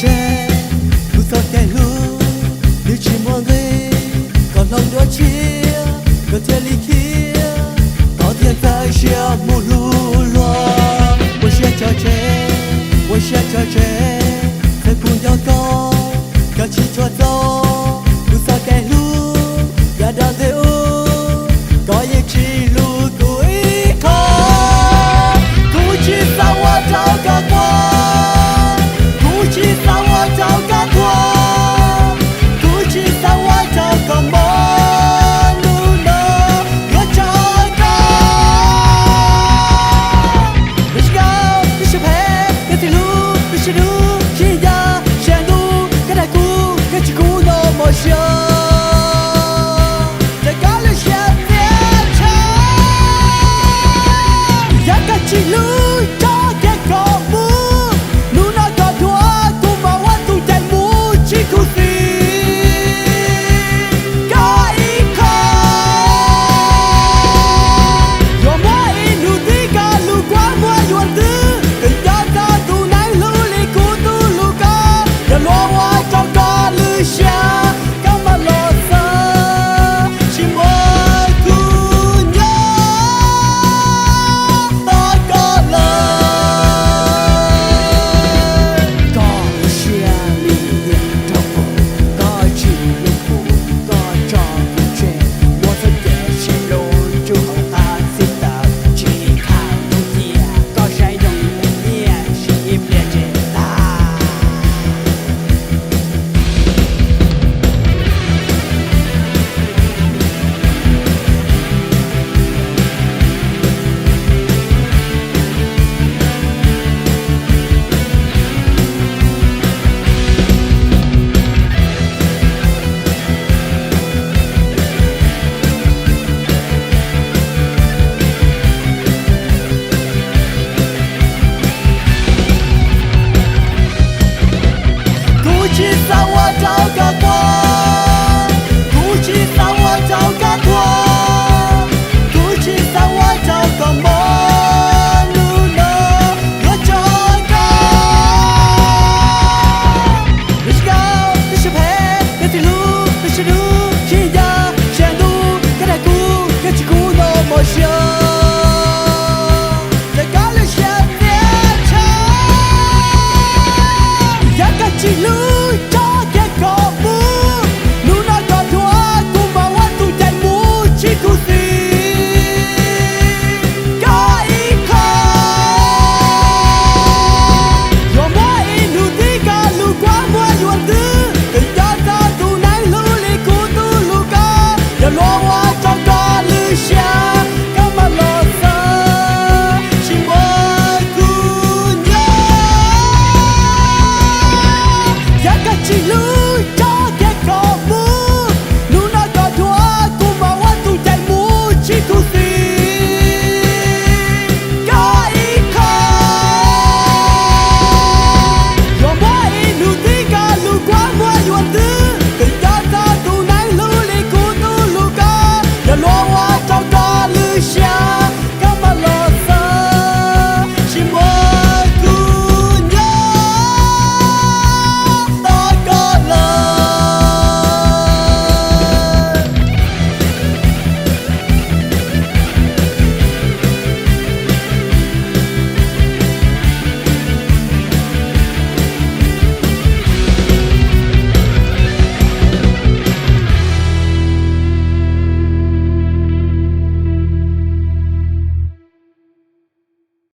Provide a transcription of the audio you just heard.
che tu so cái lu như chỉ muốn người còn lòng đôi chia có thể ly kia có thiên tai chia một lu loa我先叫che我先叫che在不要高要起坐走tu so cái lu ya da de u có ye chi lu cuối khó tu chỉ sao我找个光chỉ sao我找个光，不知道我找个梦路呢，我找个。你是高，你是配，你是路，你是路，是呀，是路，跟太古，跟起古那么像，在高了下变成，呀个起路找个高木。知道。